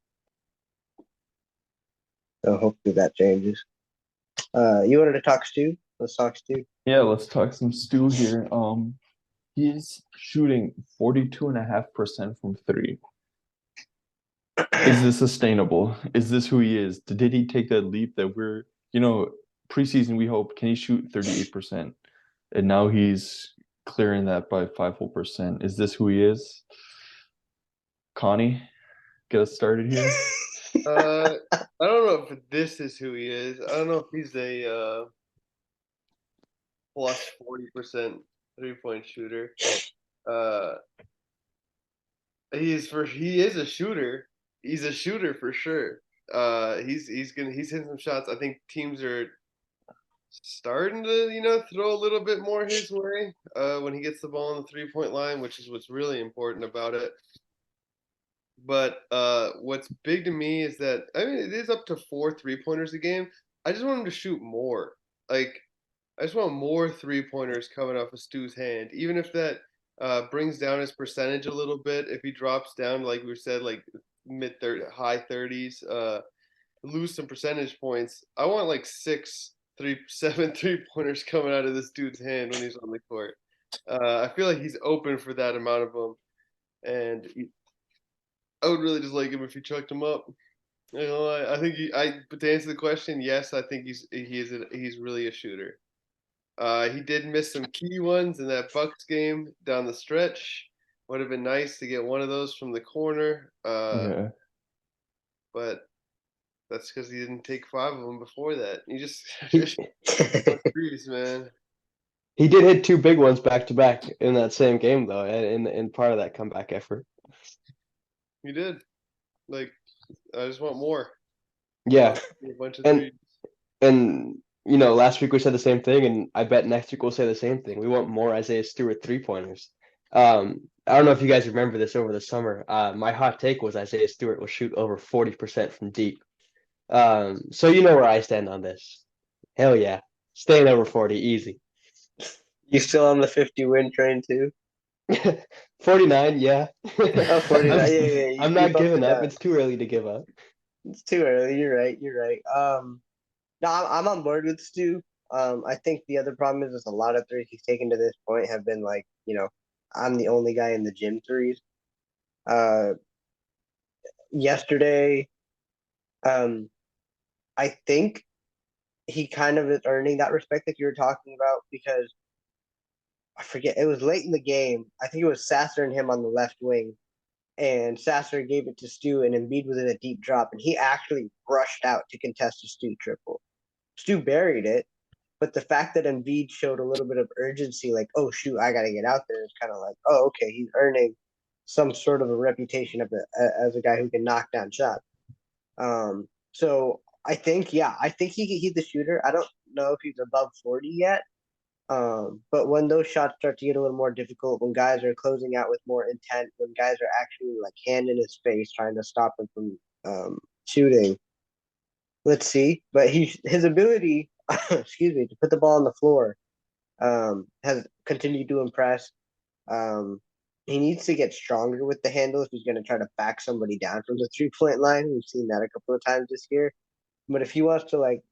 So hopefully that changes. You wanted to talk Stu? Let's talk Stu. Yeah, let's talk some Stu here. He's shooting 42.5% from three. Is this sustainable? Is this who he is? Did he take that leap that preseason we hope, can he shoot 38%? And now he's clearing that by 5 whole percent. Is this who he is? Connie, get us started here. I don't know if this is who he is. I don't know if he's a plus 40% 3-point shooter. He is a shooter. He's a shooter for sure. he's hitting some shots. I think teams are starting to throw a little bit more his way when he gets the ball on the 3-point line, which is what's really important about it. But what's big to me is that it is up to 4 3-pointers a game. I just want him to shoot more. Like I just want more 3-pointers coming off of Stu's hand, even if that brings down his percentage a little bit. If he drops down, like we said, like high 30s, lose some percentage points. I want like 7 3-pointers coming out of this dude's hand when he's on the court. I feel like he's open for that amount of them, and I would really just like him if he chucked him up. I think but to answer the question, yes, I think he's really a shooter. He did miss some key ones in that Bucks game down the stretch. Would have been nice to get one of those from the corner. Yeah. But that's because he didn't take 5 of them before that. He just threes, man. He did hit 2 big ones back to back in that same game, though, in part of that comeback effort. He did. Like, I just want more. Yeah, A bunch of threes. and last week we said the same thing, and I bet next week we'll say the same thing. We want more Isaiah Stewart 3-pointers. I don't know if you guys remember this over the summer. My hot take was Isaiah Stewart will shoot over 40% from deep. So you know where I stand on this. Hell yeah, staying over 40, easy. You still on the 50 win train too? 49, yeah. Oh, 49. Yeah. I'm not giving up. It's too early to give up. It's too early. You're right. No, I'm on board with Stu. I think the other problem is a lot of threes he's taken to this point have been like, I'm the only guy in the gym threes. Yesterday, I think he kind of is earning that respect that you were talking about because I forget, it was late in the game. I think it was Sasser and him on the left wing. And Sasser gave it to Stu, and Embiid was in a deep drop, and he actually rushed out to contest a Stu triple. Stu buried it, but the fact that Embiid showed a little bit of urgency, like, oh, shoot, I got to get out there, is kind of like, oh, okay, he's earning some sort of a reputation as a guy who can knock down shots. So I think he's the shooter. I don't know if he's above 40 yet. But when those shots start to get a little more difficult, when guys are closing out with more intent, when guys are actually like hand in his face trying to stop him from shooting, let's see. But his ability, excuse me, to put the ball on the floor has continued to impress. He needs to get stronger with the handle if he's going to try to back somebody down from the 3-point line. We've seen that a couple of times this year. But if he wants to like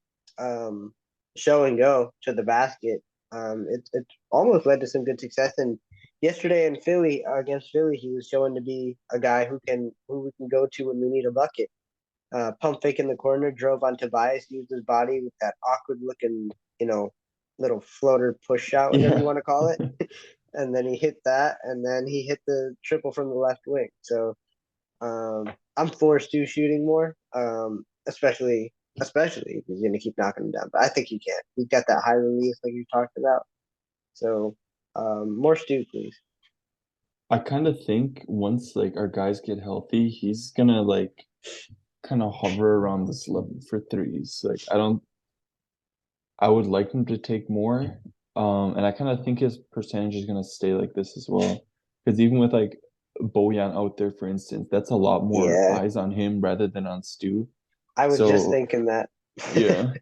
show and go to the basket, it's almost led to some good success. And yesterday in Philly, against Philly, he was showing to be a guy who we can go to when we need a bucket. Pump fake in the corner, drove on Tobias, used his body with that awkward looking, little floater push shot, whatever you want to call it. And then he hit that, and then he hit the triple from the left wing. So I'm for Stu shooting more, especially if he's going to keep knocking him down. But I think he can. He's got that high release like you talked about. So more Stu, please. I kind of think once like our guys get healthy, he's gonna like kind of hover around this level for threes. Like I would like him to take more. And I kind of think his percentage is gonna stay like this as well. Because even with like Bojan out there, for instance, that's a lot more eyes on him rather than on Stu. I was just thinking that. Yeah.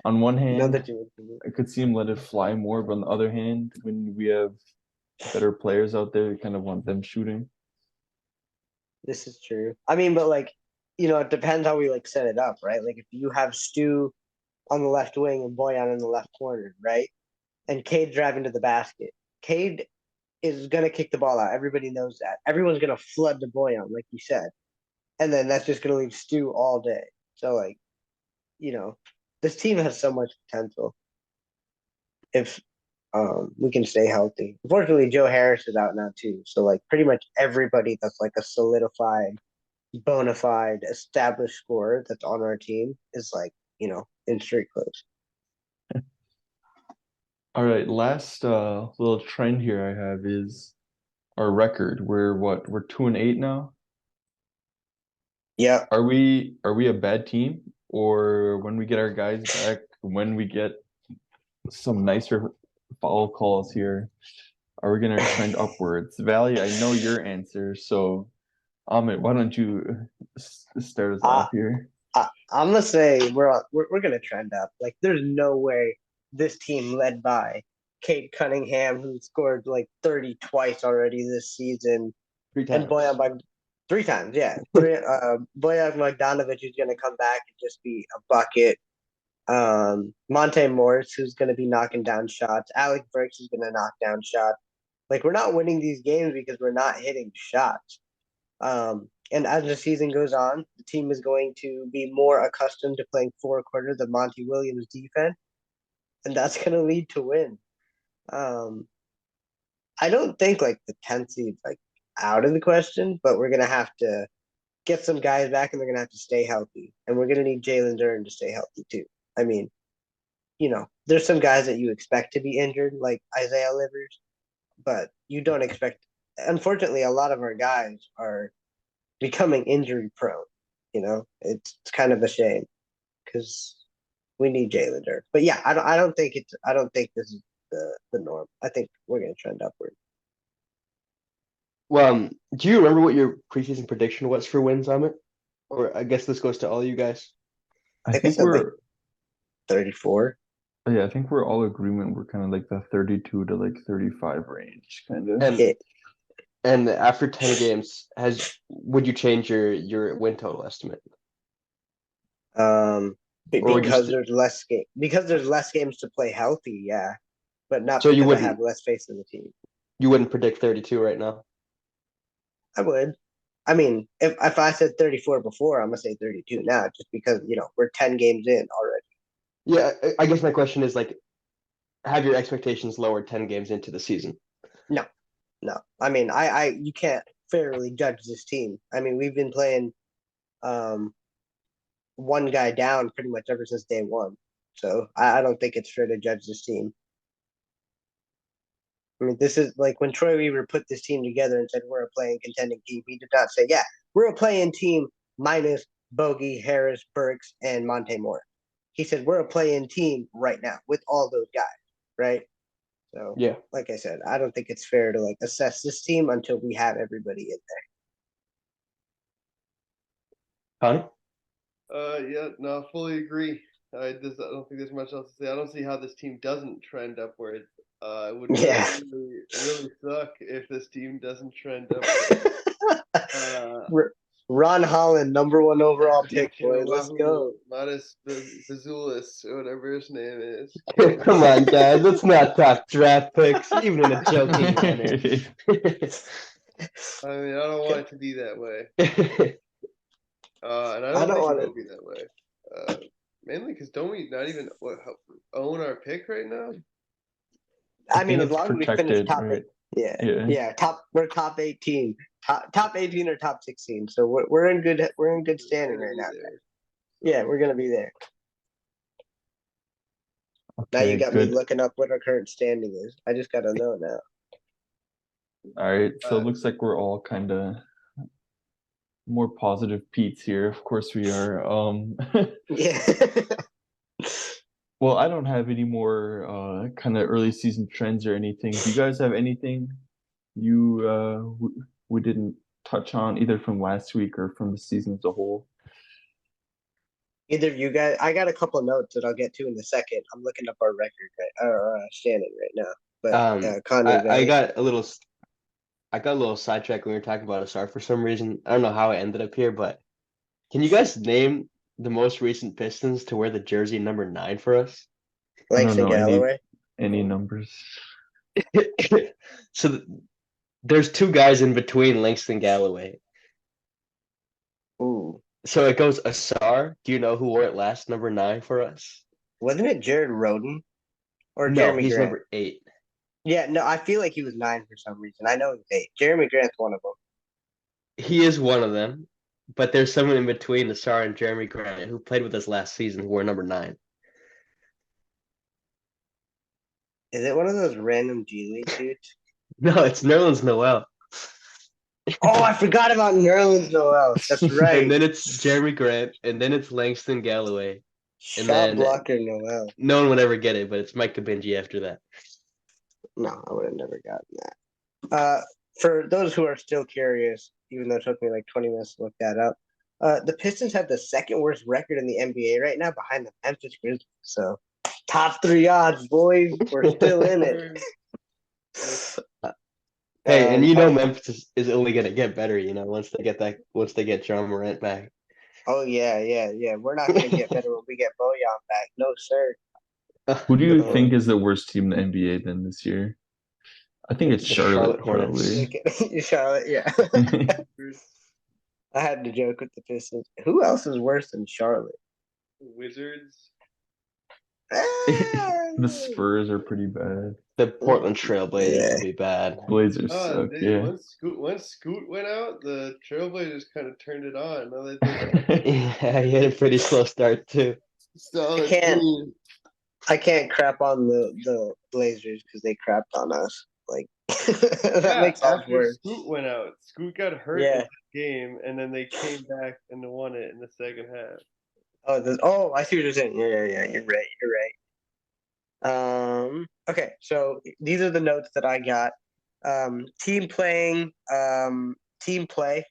On one hand, I could see him let it fly more, but on the other hand, when we have better players out there, you kind of want them shooting. This is true. I mean, but like, it depends how we like set it up, right? Like if you have Stu on the left wing and Bojan in the left corner, right? And Cade's driving to the basket. Cade is gonna kick the ball out. Everybody knows that. Everyone's gonna flood to Bojan, like you said. And then that's just gonna leave Stu all day. So like, this team has so much potential if we can stay healthy. Unfortunately, Joe Harris is out now too. So like pretty much everybody that's like a solidified, bona fide, established scorer that's on our team is like, in street clothes. All right, last little trend here I have is our record. We're 2-8 now. Yeah. Are we a bad team, or when we get our guys back, when we get some nicer foul calls here, are we gonna trend upwards? Valley, I know your answer, so Amit, why don't you start us I, off here? I'm gonna say we're gonna trend up. Like, there's no way this team led by Kate Cunningham, who scored like 30 twice already this season, 3 times. and Boyan 3 times, yeah. Boyan Bogdanovic is gonna come back and just be a bucket. Monte Morris, who's gonna be knocking down shots. Alec Burks is gonna knock down shots. Like, we're not winning these games because we're not hitting shots. And as the season goes on, the team is going to be more accustomed to playing four quarters of Monty Williams defense, and that's going to lead to win. Um, I don't think like the 10th seed like out of the question, but we're going to have to get some guys back, and they're going to have to stay healthy, and we're going to need Jalen Duren to stay healthy too. I mean, there's some guys that you expect to be injured, like Isaiah Livers, but you don't expect. Unfortunately, a lot of our guys are becoming injury prone. It's kind of a shame because we need Jalen Durst. But yeah, I don't think this is the norm. I think we're gonna trend upward. Well, do you remember what your preseason prediction was for wins, Amit? Or I guess this goes to all you guys. I think I think said, like, we're 34. yeah, I think we're all agreement. We're kind of like the 32 to like 35 range, kind of. And and after 10 games, would you change your win total estimate? Because there's less games to play healthy, yeah, but not So you because I wouldn't have less faith in the team. you wouldn't predict 32 right now? I would. I mean, if I said 34 before, I'm gonna say 32 now, just because we're 10 games in already. Yeah, I guess my question is like, have your expectations lowered 10 games into the season? No. I mean, you can't fairly judge this team. I mean, we've been playing one guy down pretty much ever since day one. So I don't think it's fair to judge this team. I mean, this is like when Troy Weaver put this team together and said we're a playing contending team. He did not say, yeah, we're a playing team minus Bogey, Harris, Burks, and Monte Moore. He said we're a playing team right now with all those guys, right? So yeah, like I said, I don't think it's fair to like assess this team until we have everybody in Connie? Yeah, no, fully agree. I don't think there's much else to say. I don't see how this team doesn't trend upwards. It would really, really suck if this team doesn't trend upwards. Ron Holland, #1 overall pick, boys. Let's go. Modest Bazulis, or whatever his name is. Come on, guys. Let's not talk draft picks, even in a joking manner. I mean, I don't want it to be that way. And I don't think it will be that way. Mainly because don't we not even own our pick right now? I mean, as long as we finish top, right? Yeah. We're top 18, top 18 or top 16. So we're in good standing right now. Yeah, we're gonna be there. Okay, now you got me looking up what our current standing is. I just gotta know now. All right, so it looks like we're all kind of more positive Pete's here. Of course we are. Yeah. Well, I don't have any more kind of early season trends or anything. Do you guys have anything we didn't touch on either from last week or from the season as a whole? Either of you guys, I got a couple of notes that I'll get to in a second. I'm looking up our record, our standing right now. But Connie, I got a little sidetracked when we were talking about Sasser for some reason. I don't know how I ended up here, but can you guys name the most recent Pistons to wear the jersey number 9 for us? Langston Galloway. Any numbers? So there's 2 guys in between Langston Galloway. Ooh. So it goes Sasser. Do you know who wore it last, number 9 for us? Wasn't it Jared Roden? Or no, Jeremy he's Grant? number 8. Yeah, no, I feel like he was 9 for some reason. I know he's 8. Jeremy Grant's one of them. He is one of them, but there's someone in between Sasser and Jeremy Grant who played with us last season who wore number 9. Is it one of those random G League dudes? No, it's Nerlens Noel. Oh, I forgot about Nerlens Noel. That's right. And then it's Jeremy Grant, and then it's Langston Galloway. And Shot then blocker Noel. no one would ever get it, but it's Mike Benji after that. No, I would have never gotten that. For those who are still curious, even though it took me like 20 minutes to look that up, the Pistons have the second worst record in the NBA right now, behind the Memphis Grizzlies. So, top 3 odds, boys. We're still in it. Hey, and you know Memphis is only gonna get better, once they get John Morant back. Oh yeah. We're not gonna get better when we get Bojan back. No, sir. Who do you think is the worst team in the NBA then this year? I think it's The Charlotte, Hornets. probably. Charlotte, yeah. I had to joke with the Pistons. Who else is worse than Charlotte? Wizards. The Spurs are pretty bad. The Portland Trailblazers will be bad. Blazers suck, yeah. Once Scoot went out, the Trailblazers kind of turned it on. Now Yeah, he had a pretty slow start too. So I can't crap on the Blazers because they crapped on us. Like that makes us worse. Scoot went out. Scoot got hurt in the game, and then they came back and won it in the second half. I see what you're saying. Yeah. You're right. Okay, so these are the notes that I got. Team play,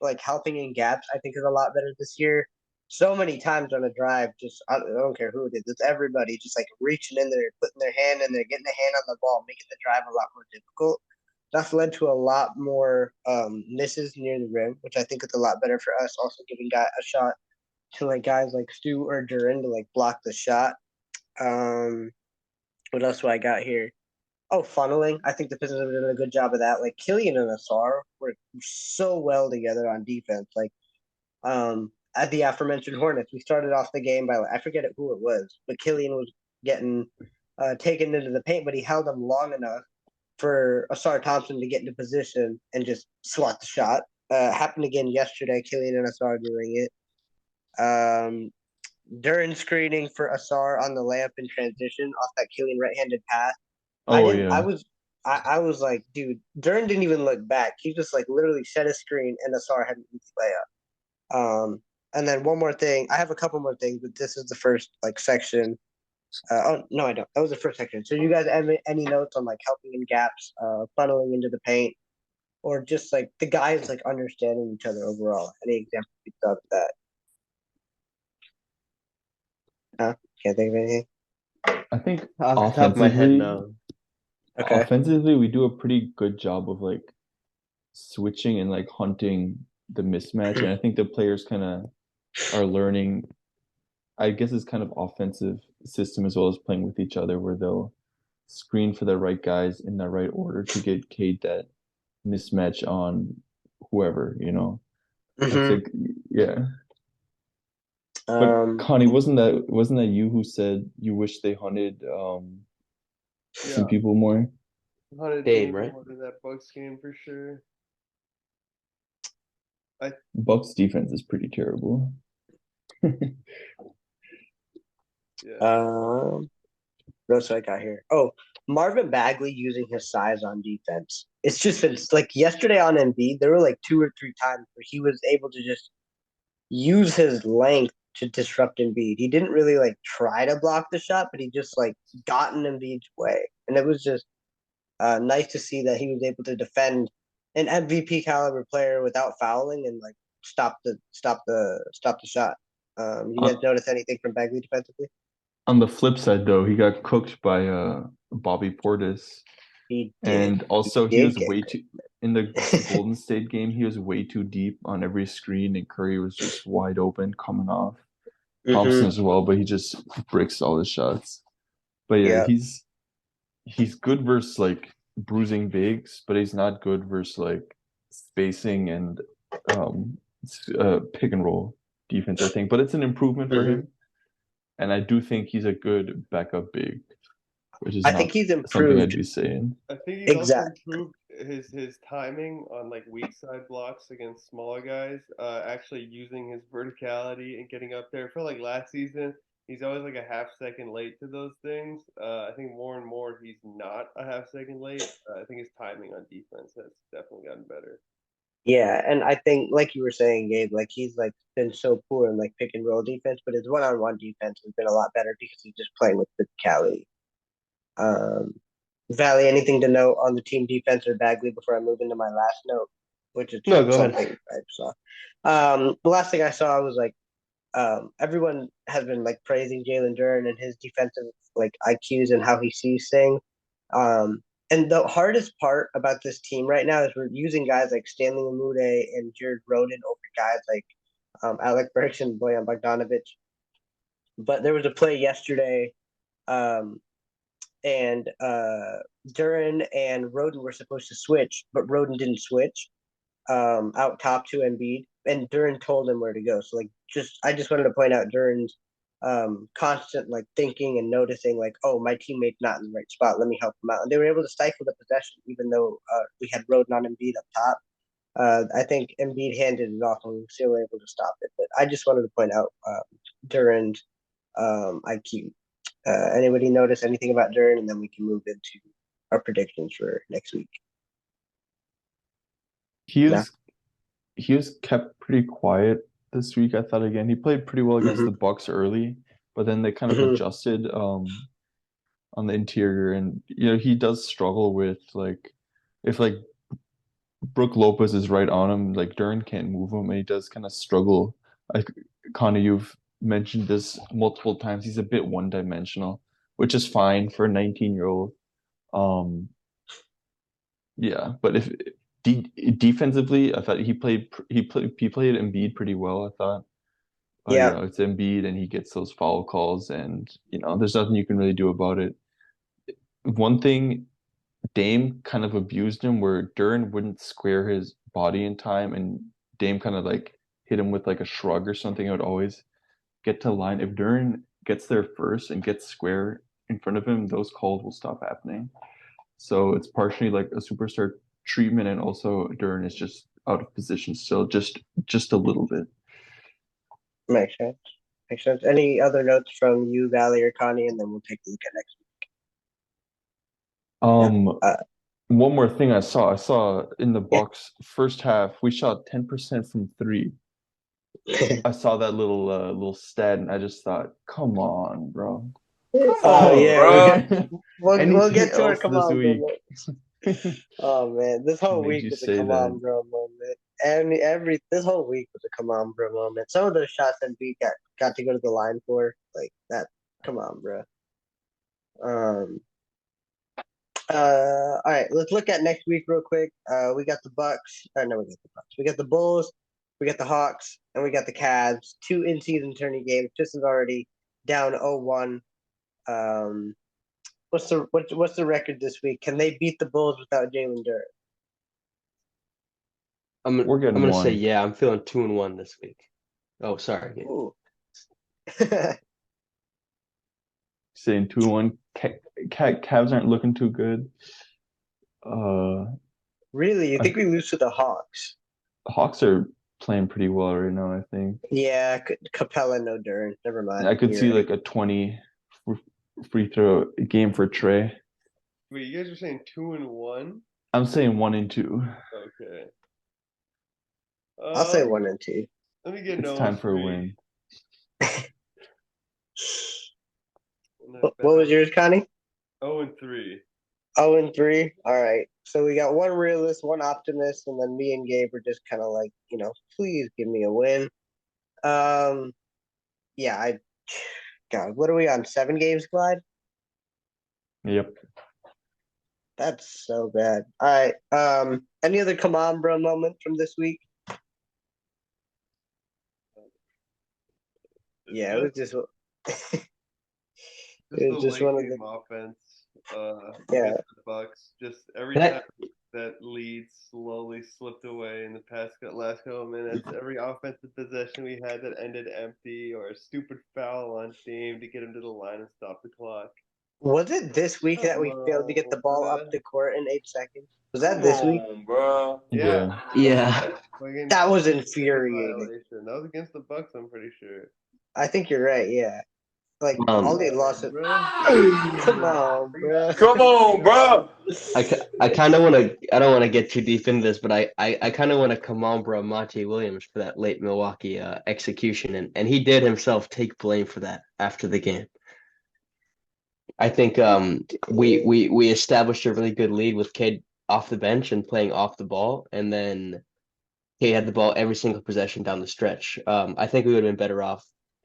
like helping in gaps, I think is a lot better this year. So many times on a drive, I don't care who it is, it's everybody just like reaching in there, putting their hand in there, getting a hand on the ball, making the drive a lot more difficult. That's led to a lot more misses near the rim, which I think is a lot better for us. Also giving a shot to like guys like Stu or Duran to like block the shot. What else do I got here? Oh, funneling. I think the Pistons have done a good job of that. Like Killian and Sasser work so well together on defense. Like at the aforementioned Hornets, we started off the game by I forget who it was, but Killian was getting taken into the paint, but he held him long enough for Asar Thompson to get into position and just swat the shot. Happened again yesterday. Killian and Asar doing it. During screening for Asar on the layup in transition off that Killian right-handed pass. I was like, dude, Duran didn't even look back. He just like literally set a screen and Asar had an easy layup. And then one more thing. I have a couple more things, but this is the first like section. Oh no, I don't. That was the first section. So you guys have any notes on like helping in gaps, funneling into the paint, or just like the guys like understanding each other overall? Any examples of that? Can't think of anything. I think off the top of my head, no. Okay. Offensively, we do a pretty good job of like switching and like hunting the mismatch, and I think the players kind of are learning. I guess it's kind of offensive system as well as playing with each other, where they'll screen for the right guys in the right order to get Cade that mismatch on whoever, It's like, yeah. But Connie, wasn't that you who said you wish they hunted some people more? Hunted Dame, right? More in that Bucks game for sure. Bucks defense is pretty terrible. What else I got here? Oh, Marvin Bagley using his size on defense. It's just been like yesterday on Embiid, there were like 2 or 3 times where he was able to just use his length to disrupt Embiid. He didn't really like try to block the shot, but he just like got in Embiid's way, and it was just nice to see that he was able to defend an MVP caliber player without fouling and like stop the shot. You guys notice anything from Bagley defensively? On the flip side, though, he got cooked by Bobby Portis. He did. And also, he was way too in the Golden State game. He was way too deep on every screen, and Curry was just wide open coming off. Thompson as well, but he just breaks all his shots. But yeah, he's good versus like bruising bigs, but he's not good versus like spacing and pick and roll defense, I think. But it's an improvement for him. And I do think he's a good backup big, which is think he's improved. Something I'd be saying. I think he's also improved his timing on like weak side blocks against smaller guys. Actually using his verticality and getting up there. I feel like last season he's always like a half second late to those things. I think more and more he's not a half second late. I think his timing on defense has definitely gotten better. Yeah, and I think, like you were saying, Gabe, like he's like been so poor in like pick and roll defense, but his one-on-one defense has been a lot better because he's just playing with physicality. Um, Valley, anything to note on the team defense or Bagley before I move into my last note, which is No, go something ahead. I saw. The last thing I saw was like everyone has been like praising Jalen Duren and his defensive like IQs and how he sees things. And the hardest part about this team right now is we're using guys like Stanley Umude and Jared Roden over guys like Alec Burks and Boyan Bogdanovich. But there was a play yesterday, um, and Duren and Roden were supposed to switch, but Roden didn't switch out top to Embiid, and Duran told him where to go. So like, I just wanted to point out Duran's constant like thinking and noticing like, oh, my teammate's not in the right spot. Let me help him out, and they were able to stifle the possession, even though we had Roden on Embiid up top. I think Embiid handed it off, and we still were able to stop it. But I just wanted to point out Duran's IQ. Anybody notice anything about Duran, and then we can move into our predictions for next week. He No? was he was kept pretty quiet this week. I thought again he played pretty well against the Bucks early, but then they kind of adjusted on the interior, and he does struggle with like if like Brook Lopez is right on him, like Duran can't move him, and he does kind of struggle. Like Connor, you've mentioned this multiple times. He's a bit one-dimensional, which is fine for a 19-year-old. Um, yeah, but if defensively, I thought he played Embiid pretty well. I thought, Yeah. it's Embiid, and he gets those foul calls, and there's nothing you can really do about it. One thing, Dame kind of abused him where Duran wouldn't square his body in time, and Dame kind of like hit him with like a shrug or something. I would always get to the line. If Duran gets there first and gets square in front of him, those calls will stop happening. So it's partially like a superstar treatment, and also Duran is just out of position still, just a little bit. Makes sense. Makes sense. Any other notes from you, Valley, or Connie, and then we'll take a look at next week. Yeah. One more thing I saw in the Bucks first half, we shot 10% from three. I saw that little stat, and I just thought, come on, bro. Oh yeah, bro. we'll get to our else come this on, week? bro. Oh man, this whole Made week you was a say come that. on, bro moment. And this whole week was a come on, bro moment. Some of those shots that we got to go to the line for, like that. Come on, bro. All right, let's look at next week real quick. We got the Bucks. No, we got the Bucks. We got the Bulls. We got the Hawks, and we got the Cavs. Two in-season tourney games. Pistons already down 0-1. What's the record this week? Can they beat the Bulls without Jalen Duren? We're I'm getting gonna say one. yeah. I'm feeling 2-1 this week. Oh, sorry. Gabe. Ooh. Saying 2-1. Cavs aren't looking too good. Really? You think we lose to the Hawks? Hawks are playing pretty well right now, I think. Yeah, Capella, no Duren. Never mind. I could You're see right. like a 20 free throw game for Trey. Wait, you guys are saying 2-1? I'm saying 1 and 2. Okay. I'll say 1 and 2. Let me get It's time for a win. What was yours, Connie? 0-3. 0-3. All right. So we got one realist, one optimist, and then me and Gabe are just kind of like, please give me a win. Yeah, God, what are we on? 7 games, Clyde? Yep. That's so bad. All right. Any other come on, bro moment from this week? Yeah, it was just it was just one of the offense. Yeah. Against the Bucks. Just every time that lead slowly slipped away in the last couple of minutes, every offensive possession we had that ended empty, or a stupid foul on Dame to get him to the line and stop the clock. Was it this week that we failed to get the ball up the court in 8 seconds? Was that this week? Bro. Yeah. Yeah. That was infuriating. That was against the Bucks, I'm pretty sure. I think you're right, yeah. Like all they lost it. Bro. Come on, bro. Come on, bro. I kind of want to. I don't want to get too deep into this, but I kind of want to come on, bro, Monty Williams for that late Milwaukee execution, and he did himself take blame for that after the game. I think we established a really good lead with Cade off the bench and playing off the ball, and then he had the ball every single possession down the stretch. I think we would have been better off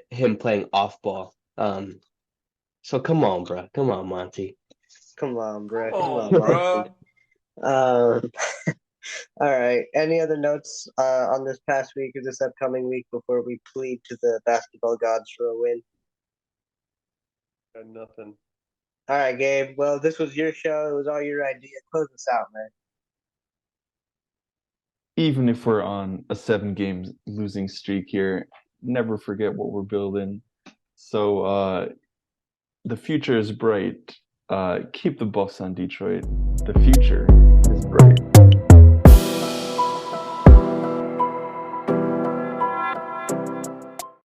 him playing off ball. So come on, bro. Come on, Monty. Come on, bro. Come on, Monty. bro. All right. Any other notes on this past week or this upcoming week before we plead to the basketball gods for a win? Got nothing. All right, Gabe. Well, this was your show. It was all your idea. Close us out, man. Even if we're on a 7-game losing streak here, never forget what we're building. So the future is bright. Keep the Buffs on Detroit. The future